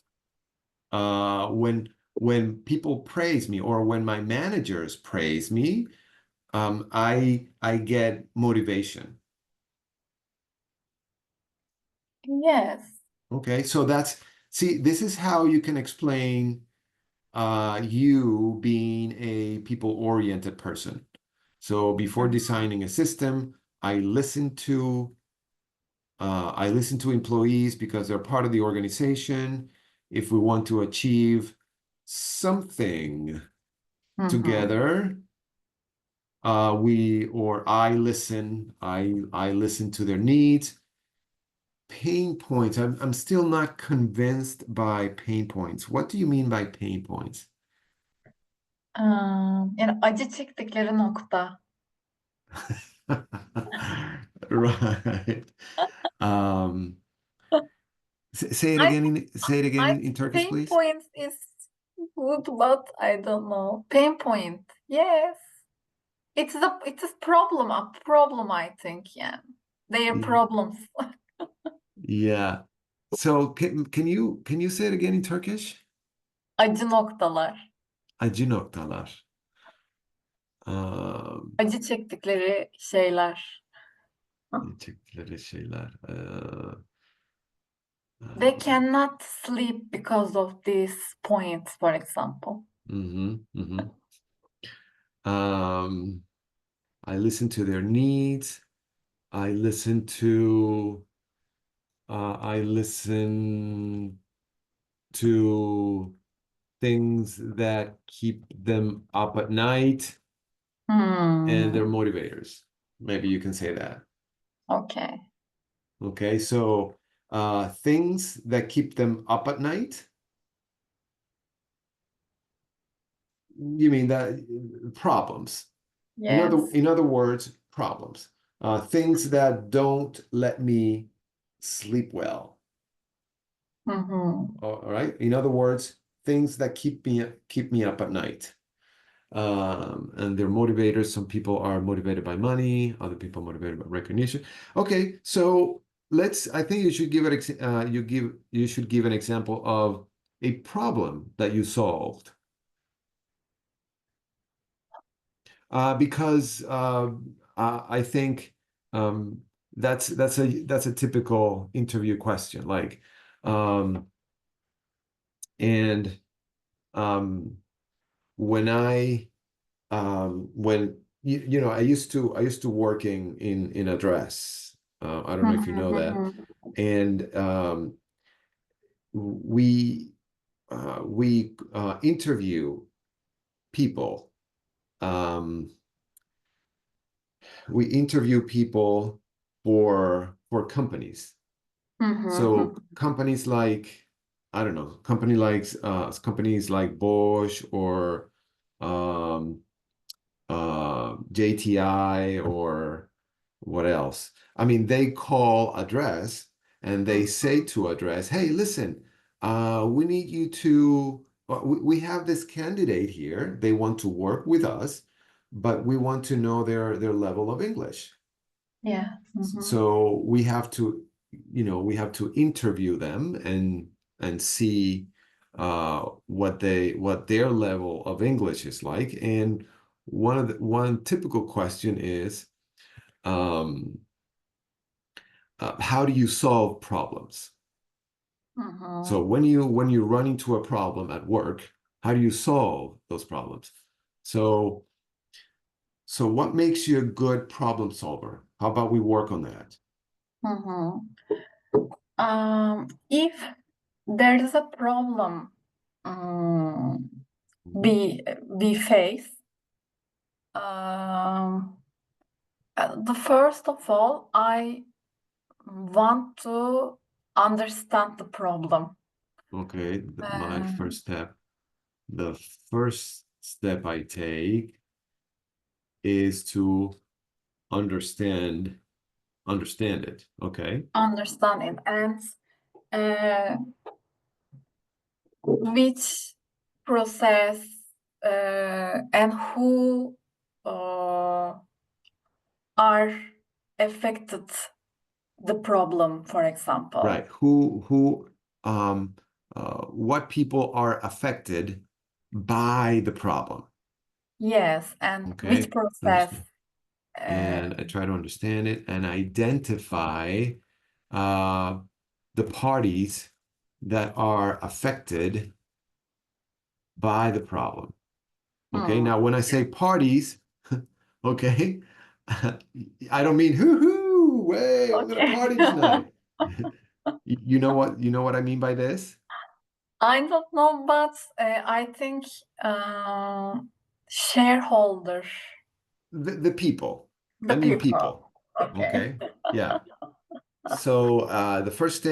when people praise me or when my managers praise me, I get motivation. Yes. Okay, so see, this is how you can explain you being a people-oriented person. So before Mhm. designing a system, I listen to employees because they're part of the organization. If we want to achieve something Mhm. together, we or I listen to their needs. Pain points. I'm still not convinced by pain points. What do you mean by pain points? Yani acı çektikleri nokta. Right. Um, I say it again I in think Turkish, pain please. point is good, but I don't know. Pain point. Yes. It's a problem, I think, yeah. Their problems. Yeah. So can you say it again in Turkish? Acı noktalar. Acı noktalar. Um, Acı çektikleri şeyler. çektikleri şeyler. They Uh, cannot sleep because of these points, for example. mhm, mhm. Um, I listen to their needs. I listen to I listen to things that keep them up at night and they're Hmm. motivators. Maybe you can say that. Okay. Okay, so things that keep them up at night. You mean that problems? Yes. In other words, problems. Things that don't let me sleep well. Mm-hmm. All right. In other words, things that keep me up at night. And they're motivators. Some people are motivated by money, other people are motivated by recognition. Okay, so I think you should give you should give an example of a problem that you solved. Because I think that's a typical interview question. Like, um, and um, when I when I used to working in a dress. I don't know if you know that. Mm-hmm. And we interview people. Um, we interview people for companies. Mm-hmm. So companies like I don't know, companies like Bosch or um, JTI or what else? I mean, they call address and they say to address, "Hey, listen, we need you to. We have this candidate here. They want to work with us, but we want to know their level of English. Yeah. Mm-hmm. So we have to interview them and see what their level of English is like. And one typical question is, um, how do you solve problems? So Mm-hmm. when you run into a problem at work, how do you solve those problems? So what makes you a good problem solver? How about we work on that? Mm-hmm. If there is a problem Mhm. we face, um, the first of all, I want to understand the problem. Okay, my Um, first step. The first step I take is to understand it. Okay. Understand it and uh, which process and who uh, are affected the problem, for Right. example. Um what people are affected by the problem. Yes, and which Okay. process. Understand. Uh, And I try to understand it and identify uh the parties that are affected by the problem. Okay, hmm, now when I say parties, okay, I don't mean hoo hoo, way, I'm gonna okay. party tonight. You know what I mean by this? I don't know, but I think shareholder, The people. the I mean people. people. Okay. Okay. Yeah. So the first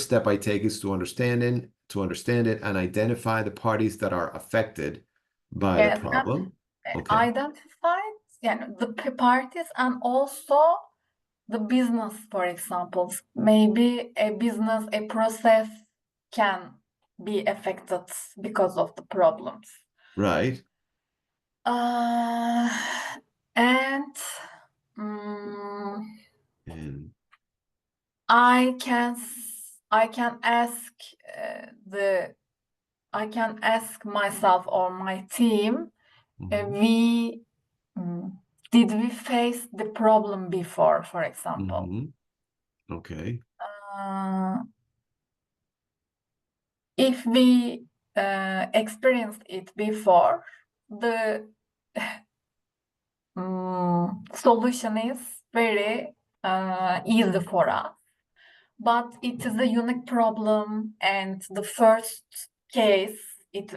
step I take is to understand it and identify the parties that are affected by the Yes, and problem. Okay. identified, yeah, the parties and also the business, for example. Maybe a business, a process can be affected because of the problems. Right. Uh, and mm, And I can ask the I can ask myself or my team, mhm, we did we face the problem before, for example. mhm. Okay. Uh, if we experienced it before, the solution is very easy for us. but it is a unique problem, and the first case, it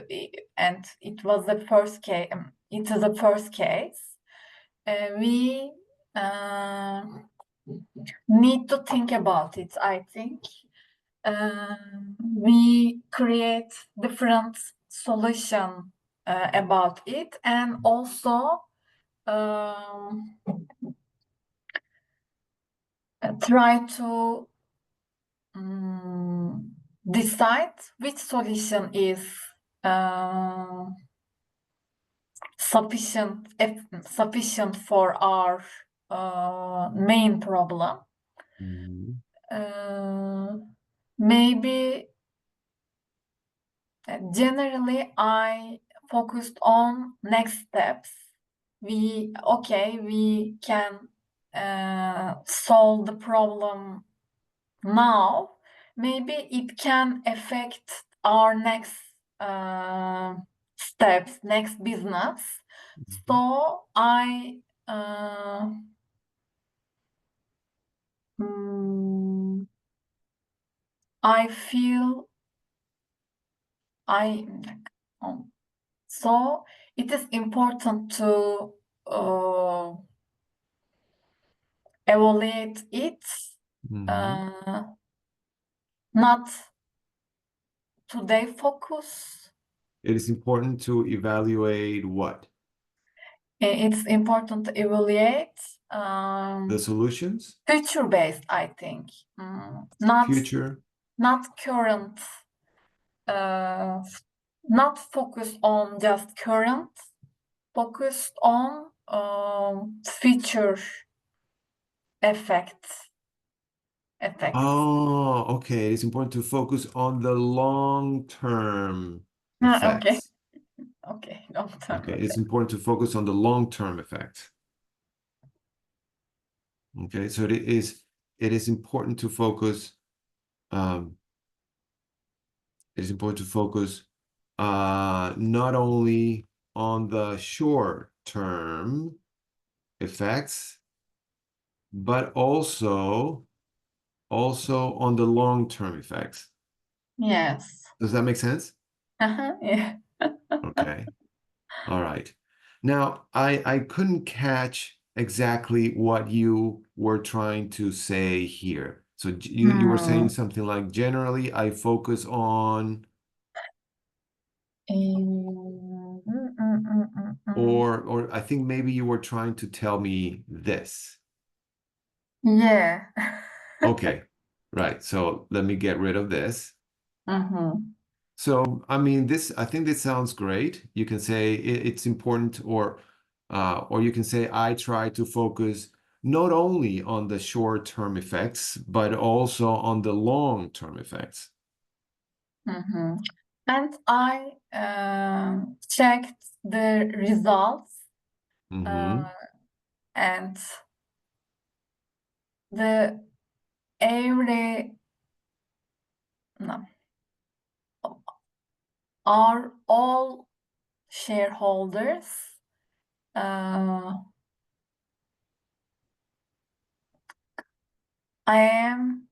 was the first case. It is the first case. We need to think about it, I think. We create different solution about it, and also um, try to decide which solution is uh, sufficient for our main problem. Mhm. Maybe generally I focused on next steps. We can solve the problem now. Maybe it can affect our next steps, next business. Mhm. So uh, mm, I feel I um, so it is important to uh, evaluate it, Mhm. uh, not today focus. It is important to evaluate what? It's important to evaluate The solutions? future based, I think. Not Future? current, uh, not focus on just current, focused on future effects. Effects. Oh, okay. It is important to focus on the long-term Okay, effects. okay, long term Okay, it's effect. important to focus on the long-term effects. Okay, so it is important to focus um it is important to focus not only on the short-term effects, but also on the long-term effects. Yes. Does that make sense? Yeah. Okay. All right. Now, I couldn't catch exactly what you were trying to say here. So you were saying Hmm. something like, generally, I focus on, Mm. or I think maybe you were trying to tell me this. Yeah. Okay. Right. So let me get rid of this. Mhm. So, I mean, I think this sounds great. You can say it's important, or you can say I try to focus not only on the short-term effects, but also on the long-term effects. Mhm. And I checked the results uh, Hmm. and the every no, are all shareholders. Uh, I am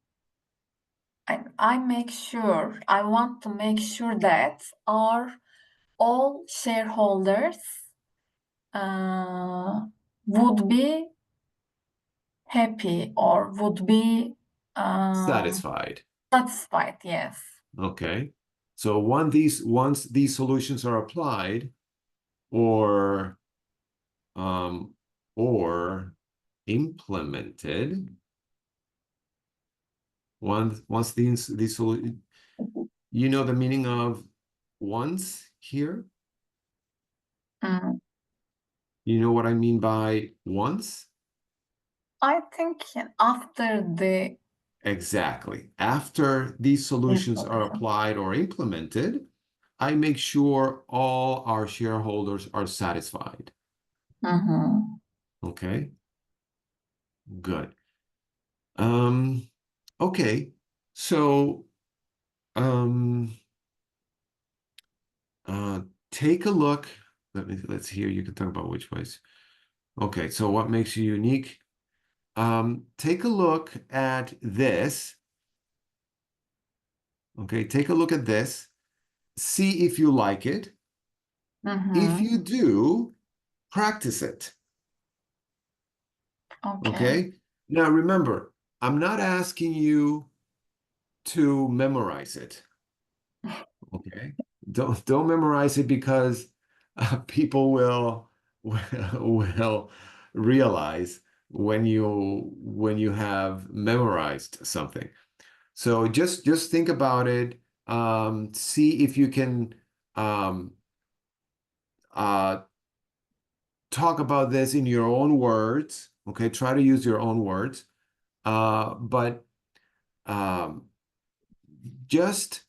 I make sure I want to make sure that our all shareholders uh, would be happy or would be Satisfied. satisfied. Yes. Okay. So once these solutions are applied or um, or implemented, once these solutions, you know the meaning of once here? Mm. You know what I mean by once? I think after the Exactly. After these solutions are installation. applied or implemented, I make sure all our shareholders are satisfied. Mhm. Okay, good. Um, okay. So, um, uh, take a look. Let's hear. You can talk about which ways. Okay, so what makes you unique? Take a look at this. Okay, take a look at this. See if you like it. If Mm-hmm. you do, practice it. Okay. Okay. Now remember, I'm not asking you to memorize it. Okay. Don't memorize it because people will realize when you have memorized something. So just think about it. See if you can um, uh, talk about this in your own words. Okay, try to use your own words. But um, just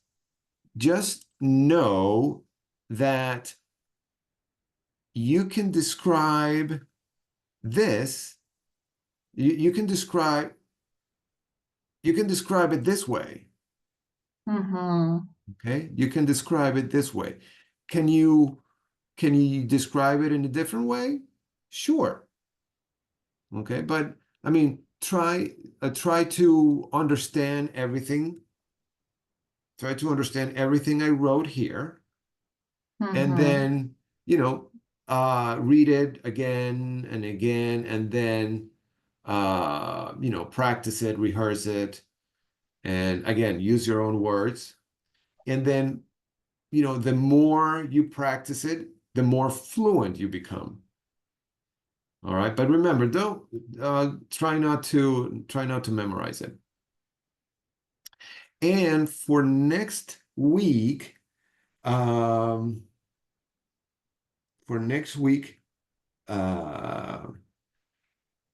just know that you can describe this. You can describe it this way. Mm-hmm. Okay, you can describe it this way. Can you can you describe it in a different way? Sure. Okay, but I mean, try to understand everything. Try to understand everything I wrote here, and Mm-hmm. then read it again and again, and then practice it, rehearse it, and again, use your own words. And then, the more you practice it, the more fluent you become. All right. But remember, don't try not to memorize it. And for next week, um, for next week, uh,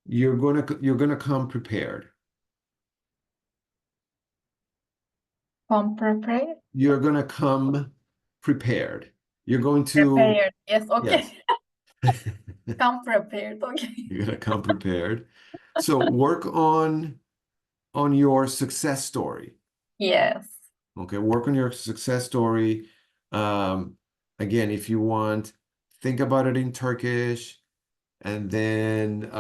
you're gonna come prepared. Come prepared. You're gonna come prepared. You're going to Prepared. Yes, yes. okay. Come prepared. Okay. You're gonna come prepared. So work on your success story. Yes. Okay, work on your success story. Um, Again, if you want, think about it in Turkish, and then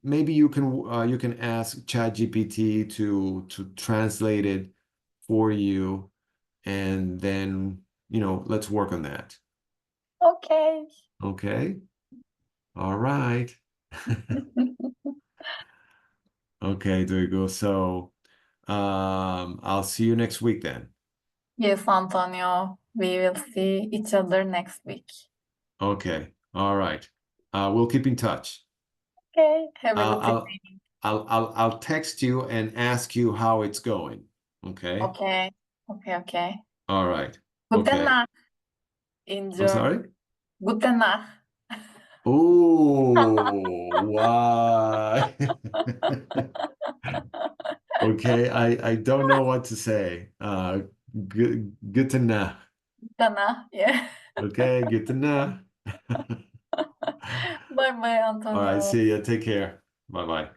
maybe you can ask ChatGPT to translate it for you, and then let's work on that. Okay. Okay, all right. Okay, Duygu. So I'll see you next week then. Yes, Antonio. We will see each other next week. Okay, all right. We'll keep in touch. Okay. Have a I'll good I'll evening. I'll text you and ask you how it's going. Okay. Okay. Okay, okay. All right. Gute Okay. Nacht. I'm Enjoy. sorry. Gute Nacht. Oh, why? Okay. I don't know what to say. Good to know. Gute Nacht. Yeah. Okay. Good to know. Bye bye, All right. Antonio. See ya. Take care. Bye bye.